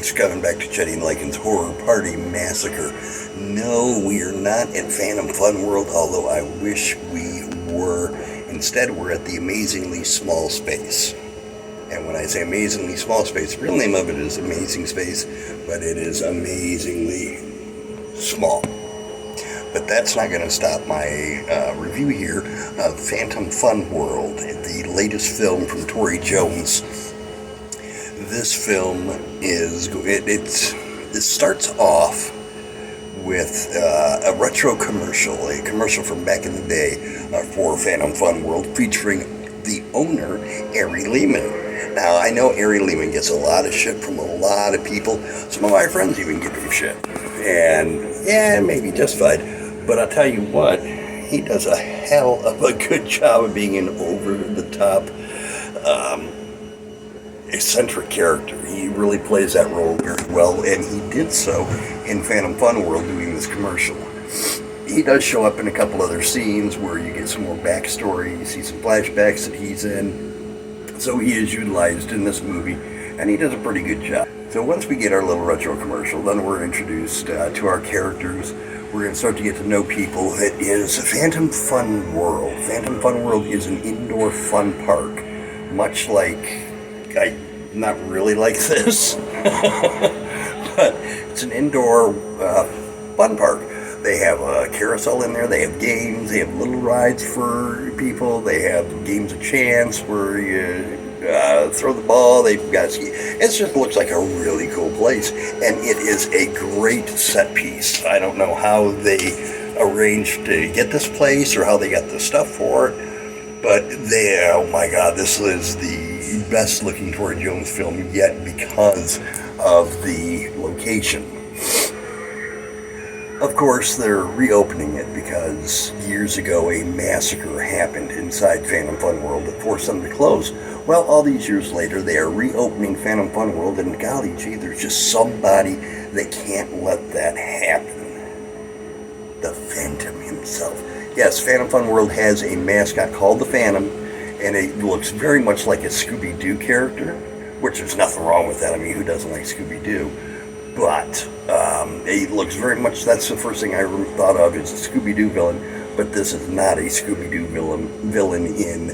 folks, coming back to Chetty and Lycan's Horror Party Massacre. No, we are not at Phantom Fun World, although I wish we were. Instead, we're at the Amazingly Small Space. And when I say Amazingly Small Space, the real name of it is Amazing Space, but it is amazingly small. But that's not going to stop my review here of Phantom Fun World, the latest film from Tori Jones. This film it starts off with a retro commercial, a commercial from back in the day for Phantom Fun World, featuring the owner, Ari Lehman. Now, I know Ari Lehman gets a lot of shit from a lot of people. Some of my friends even give him shit. And, yeah, maybe justified. But I'll tell you what, he does a hell of a good job of being an over-the-top, eccentric character. He really plays that role very well, and he did so in Phantom Fun World doing this commercial. He does show up in a couple other scenes where you get some more backstory, you see some flashbacks that he's in. So he is utilized in this movie, and he does a pretty good job. So once we get our little retro commercial, then we're introduced to our characters. We're going to start to get to know people. It is Phantom Fun World. Phantom Fun World is an indoor fun park, much like, not really like this, but it's an indoor fun park. They have a carousel in there, they have games, they have little rides for people, they have games of chance where you throw the ball, they've got ski. It just looks like a really cool place, and it is a great set piece. I don't know how they arranged to get this place or how they got the stuff for it, but oh my god, this is the best looking Tori Jones film yet because of the location. Of course, they're reopening it because years ago a massacre happened inside Phantom Fun World that forced them to close. Well, all these years later, they are reopening Phantom Fun World, and golly gee, there's just somebody that can't let that happen. The Phantom himself. Yes, Phantom Fun World has a mascot called the Phantom, and it looks very much like a Scooby-Doo character, which there's nothing wrong with that. I mean, who doesn't like Scooby-Doo? But it looks very much, that's the first thing I thought of is a Scooby-Doo villain, but this is not a Scooby-Doo villain in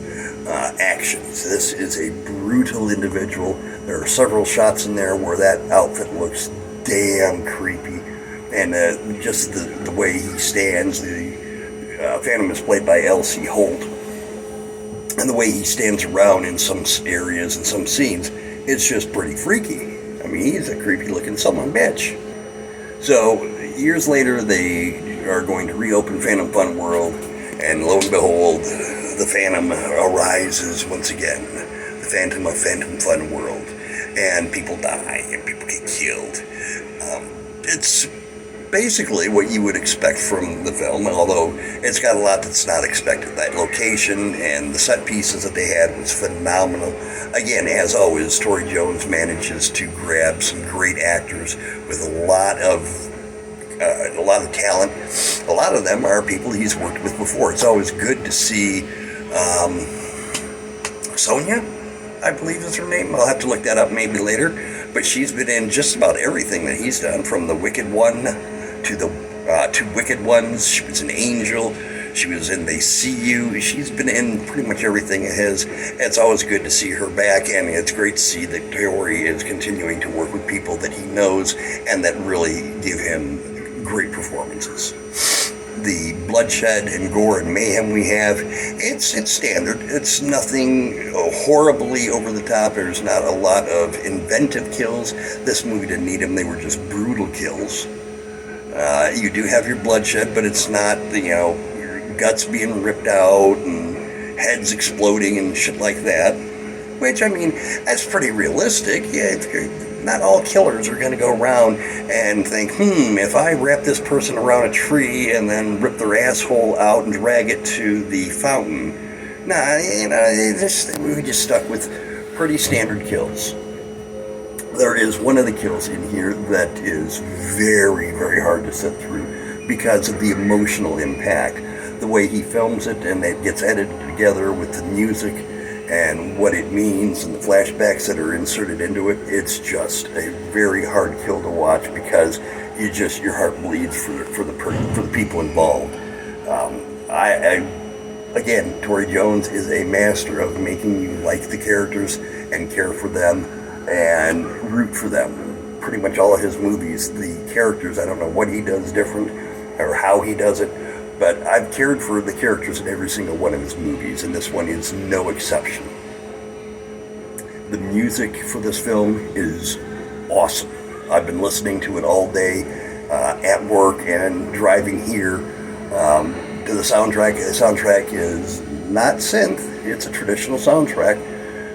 actions. This is a brutal individual. There are several shots in there where that outfit looks damn creepy, and just the way he stands, the Phantom is played by Elsie Holt, and the way he stands around in some areas and some scenes, it's just pretty freaky. I mean, he's a creepy looking son of a bitch. So, years later, they are going to reopen Phantom Fun World, and lo and behold, the Phantom arises once again. The Phantom of Phantom Fun World. And people die, and people get killed. It's basically what you would expect from the film, although it's got a lot that's not expected. That location and the set pieces that they had was phenomenal. Again, as always, Tori Jones manages to grab some great actors with a lot of talent. A lot of them are people he's worked with before. It's always good to see Sonia, I believe is her name. I'll have to look that up maybe later. But she's been in just about everything that he's done, from The Wicked One to the Two Wicked Ones. She was an angel. She was in They See You. She's been in pretty much everything of his. It's always good to see her back, and it's great to see that Tori is continuing to work with people that he knows and that really give him great performances. The bloodshed and gore and mayhem we have, it's standard. It's nothing horribly over the top. There's not a lot of inventive kills. This movie didn't need them. They were just brutal kills. You do have your bloodshed, but it's not, your guts being ripped out and heads exploding and shit like that. Which, I mean, that's pretty realistic. Yeah, not all killers are going to go around and think, if I wrap this person around a tree and then rip their asshole out and drag it to the fountain. Nah, we just stuck with pretty standard kills. There is one of the kills in here that is very, very hard to sit through because of the emotional impact. The way he films it and it gets edited together with the music and what it means and the flashbacks that are inserted into it. It's just a very hard kill to watch because your heart bleeds for the people involved. Again, Tory Jones is a master of making you like the characters and care for them and root for them. Pretty much all of his movies, the characters, I don't know what he does different or how he does it, but I've cared for the characters in every single one of his movies, and this one is no exception. The music for this film is awesome. I've been listening to it all day at work and driving here to the soundtrack. The soundtrack is not synth; it's a traditional soundtrack,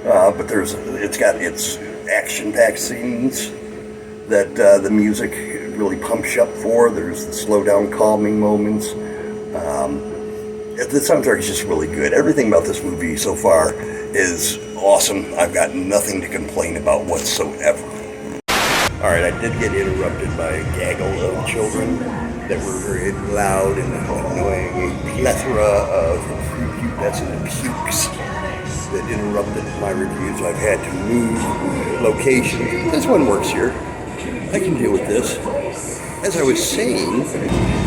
but it's got its action-packed scenes that the music really pumps you up for. There's the slow down, calming moments. The soundtrack is just really good. Everything about this movie so far is awesome. I've got nothing to complain about whatsoever. All right, I did get interrupted by a gaggle of children that were very loud and annoying. A plethora of pukes that interrupted my reviews. I've had to move locations. This one works here. I can deal with this. As I was saying,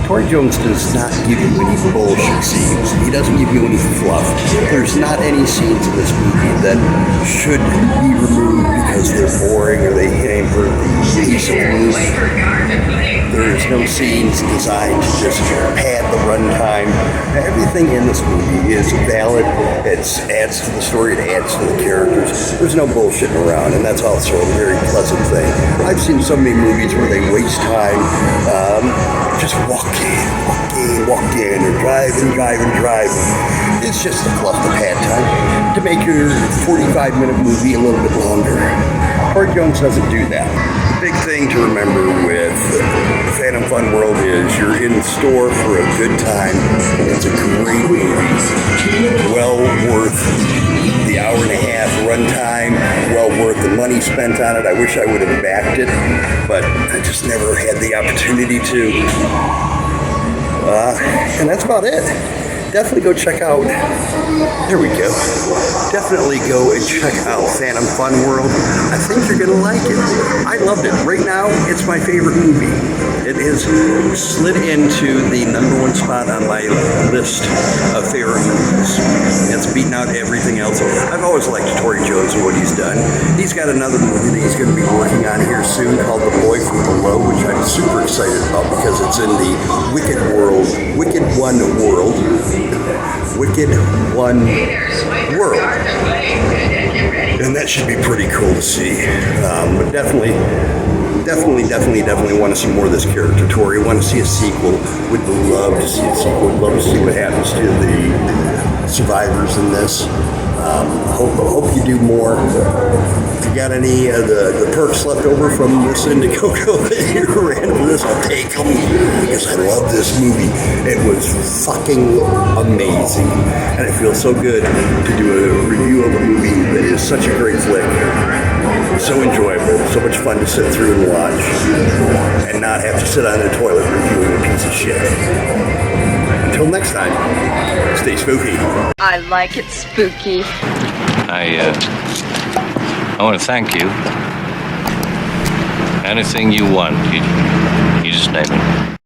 Tory Jones does not give you any bullshit scenes. He doesn't give you any fluff. There's not any scenes in this movie that should be removed because they're boring or they hamper the pace of the movie. There's no scenes designed to just pad the runtime. Everything in this movie is valid. It adds to the story. It adds to the characters. There's no bullshitting around, and that's also a very pleasant thing. I've seen so many movies where they waste time just walk in, or drive. It's just a fluff to pad time to make your 45-minute movie a little bit longer. Tory Jones doesn't do that. The big thing to remember with Phantom Fun World is you're in store for a good time. It's a great movie. Well worth the hour and a half runtime. Well worth the money spent on it. I wish I would have backed it, but I just never had the opportunity to. And that's about it. Definitely go check out, there we go. Definitely go and check out Phantom Fun World. I think you're gonna like it. I loved it. Right now, it's my favorite movie. It has slid into the #1 spot on my list of favorite movies. It's beaten out everything else. I've always liked Tory Jones and what he's done. He's got another movie that he's gonna be working on here soon called The Boy from Below, which I'm super excited about because it's in the Wicked One world. And that should be pretty cool to see. But definitely want to see more of this character, Tory. Want to see a sequel. Would love to see a sequel. Would love to see what happens to the survivors in this. Hope you do more. If you got any of the perks left over from this Indiegogo that you ran for this, I'll take them because I love this movie. It was fucking amazing, and it feels so good to do a review of a movie that is such a great flick. So enjoyable, so much fun to sit through and watch, and not have to sit on the toilet reviewing a piece of shit. Until next time, stay spooky. I like it spooky. I want to thank you. Anything you want, you just name it.